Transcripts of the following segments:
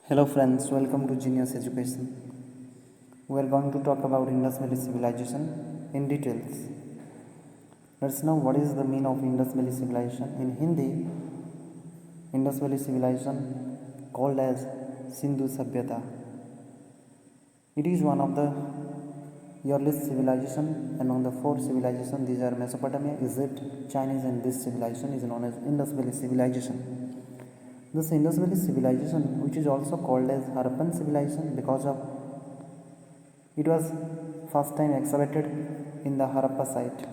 Hello friends, welcome to Genius Education. We are going to talk about Indus Valley Civilization in details. Let's know what is the meaning of Indus Valley Civilization. In Hindi, Indus Valley Civilization called as Sindhu Sabhyata. It is one of the earliest civilization among the four civilizations. These are Mesopotamia, Egypt, Chinese, and this civilization is known as Indus Valley Civilization. This Indus Valley Civilization, which is also called as Harappan Civilization because of it was first time excavated in the Harappa site.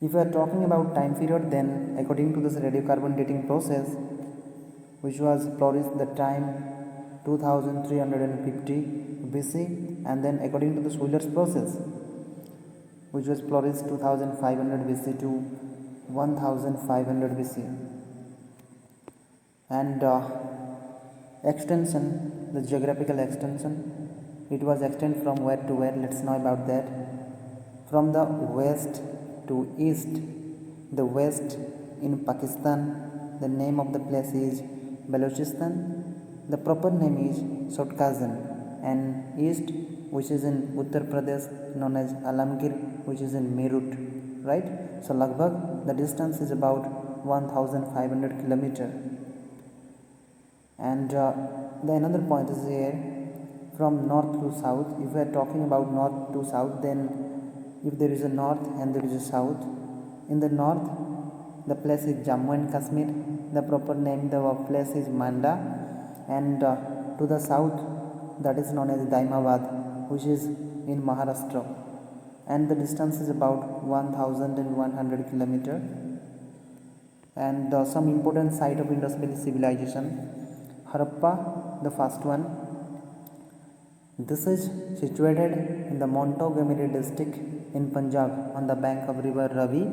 If we are talking about time period, then according to this radiocarbon dating process, which was flourished the time 2350 BC, and then according to the Euler's process, which was flourished 2500 BC to 1500 BC, and extension, the geographical extension, it was extended from where to where. Let's know about that. From the west to east, the west in Pakistan, the name of the place is Balochistan, the proper name is Sotkazan, and east, which is in Uttar Pradesh, known as Alamgir, which is in Meerut, right? So Lagbhag, the distance is about 1500 kilometer. And the another point is here, from north to south. If we are talking about north to south, then if there is a north and there is a south, in the north the place is Jammu and Kashmir, the proper name the place is Manda, and to the south that is known as Daimabad, which is in Maharashtra, and the distance is about 1100 kilometer. And some important site of Indus Valley civilization: Harappa, the first one. This is situated in the Montgomery district in Punjab on the bank of river Ravi,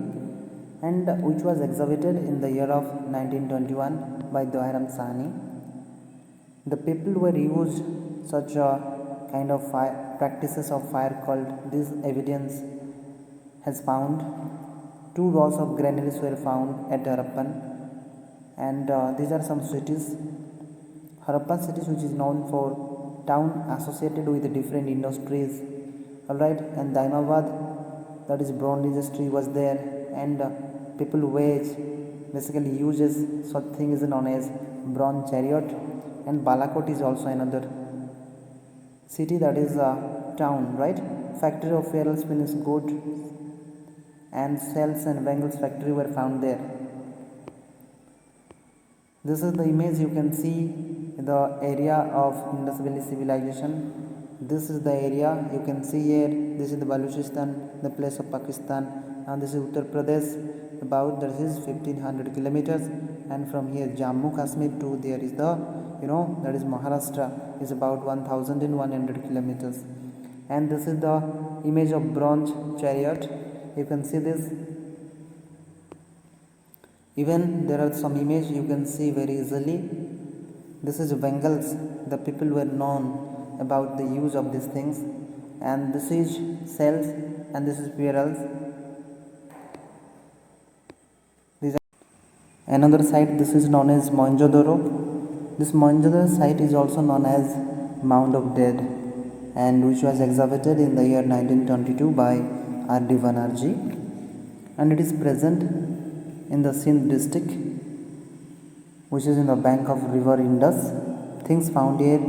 and which was excavated in the year of 1921 by Dairam Sahni. The people were used such a kind of practices of fire called. This evidence has found 2 rows of granaries were found at Harappan, and these are some cities. Harappan cities, which is known for town associated with different industries, alright, and Daimabad, that is bronze industry was there, and people wage basically uses such thing is known as bronze chariot, and Balakot is also another city, that is a town, right? Factory of Feral Spinach goat and cells and bangles factory were found there. This is the image. You can see the area of Indus Valley civilization. This is the area you can see here. This is the Balochistan, the place of Pakistan, and this is Uttar Pradesh. About this is 1500 kilometers, and from here Jammu Kashmir to there is the that is Maharashtra, is about 1100 kilometers. And this is the image of bronze chariot. You can see this. Even there are some image you can see very easily. This is Bengals. The people were known about the use of these things, and this is cells, and this is spirals. These are another site. This is known as Mohenjo-daro. This Mohenjo-daro site is also known as Mound of Dead, and which was excavated in the year 1922 by R.D. Banerjee, and it is present in the Sindh district, which is in the bank of river Indus. Things found here,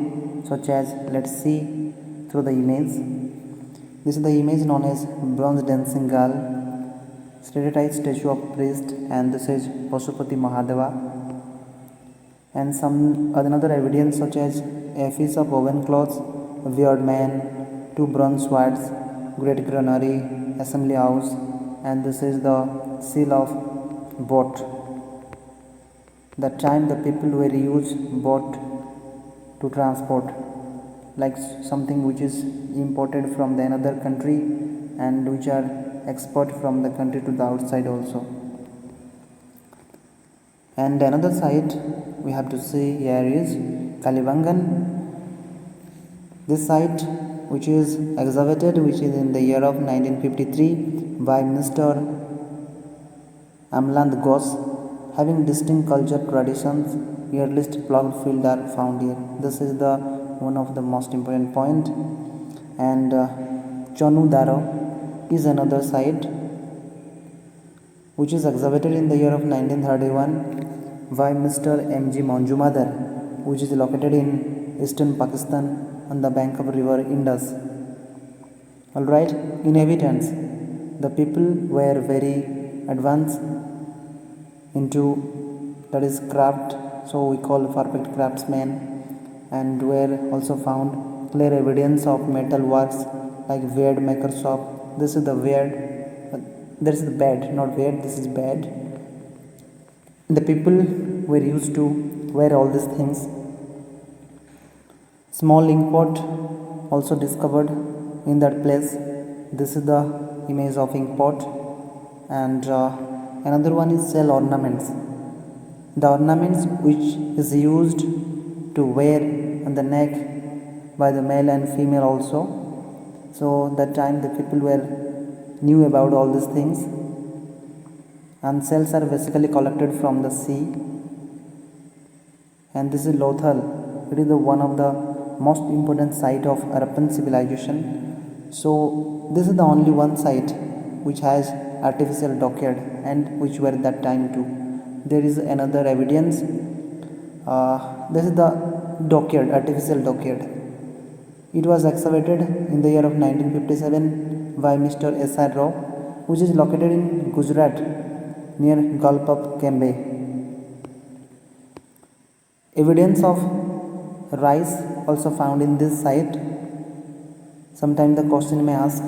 such as, let's see through the image. This is the image known as bronze dancing girl, stereotyped statue of priest, and this is Pashupati Mahadeva, and some another evidence such as a piece of woven clothes, a weird man, 2 bronze swords, great granary, assembly house, and this is the seal of boat. The time the people were used boat to transport, like something which is imported from the another country and which are export from the country to the outside also. And another site we have to see here is Kalibangan. This site, which is excavated, which is in the year of 1953 by Mr. Amland Ghosh, having distinct culture traditions earliest ploughed field are found here. This is the one of the most important point. And Chonu Daro is another site which is excavated in the year of 1931 by Mr. M.G. Manjumadar, which is located in eastern Pakistan on the bank of river Indus. Alright, inhabitants, the people were very advanced into, that is, craft, so we call perfect craftsmen, and were also found clear evidence of metal works like Weird Maker Shop. This is the Weird, this is the bed, not Weird, this is bed. The people were used to wear all these things. Small ink pot also discovered in that place. This is the image of ink pot. And another one is shell ornaments. The ornaments which is used to wear on the neck by the male and female also. So that time the people were knew about all these things. And shells are basically collected from the sea. And this is Lothal. It is the one of the most important site of Harappan civilization. So this is the only one site which has artificial dockyard, and which were at that time too. There is another evidence. This is the dockyard, artificial dockyard. It was excavated in the year of 1957 by Mr. S.R. Rao, which is located in Gujarat near Gulf of Cambay. Evidence of rice also found in this site. Sometimes the question may ask.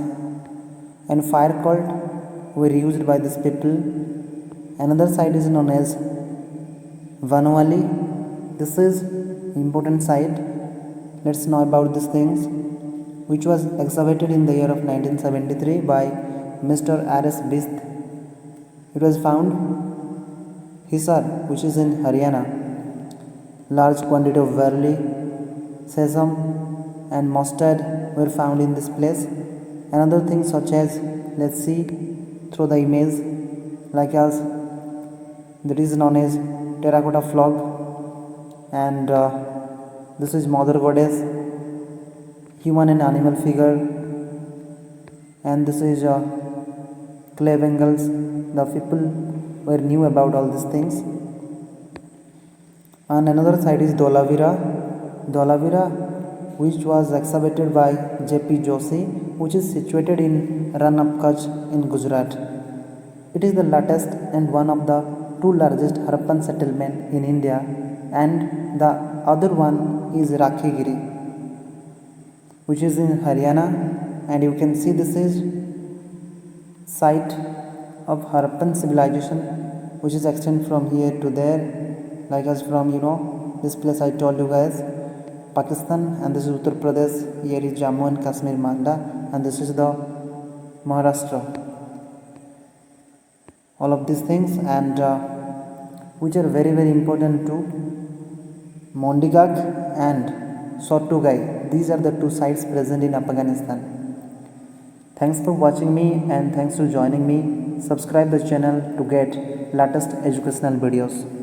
And fire cult were used by these people. Another site is known as Vanwali. This is important site. Let's know about these things, which was excavated in the year of 1973 by Mr. R.S. Bist. It was found Hisar, which is in Haryana. Large quantity of barley, sesame and mustard were found in this place. Another thing such as, let's see through the image, like as that is known as terracotta frog, and this is mother goddess, human and animal figure, and this is clay bangles. The people were knew about all these things. And another site is Dholavira, which was excavated by J.P. Joshi, which is situated in Rann of Kutch in Gujarat. It is the latest and one of the two largest Harappan settlement in India, and the other one is Rakhigiri, which is in Haryana. And you can see this is site of Harappan civilization, which is extend from here to there, like as from this place I told you guys, Pakistan, and this is Uttar Pradesh. Here is Jammu and Kashmir, Manda, and this is the Maharashtra. All of these things, and which are very very important too. Mondigag and Sortugai. These are the two sites present in Afghanistan. Thanks for watching me, and thanks for joining me. Subscribe the channel to get latest educational videos.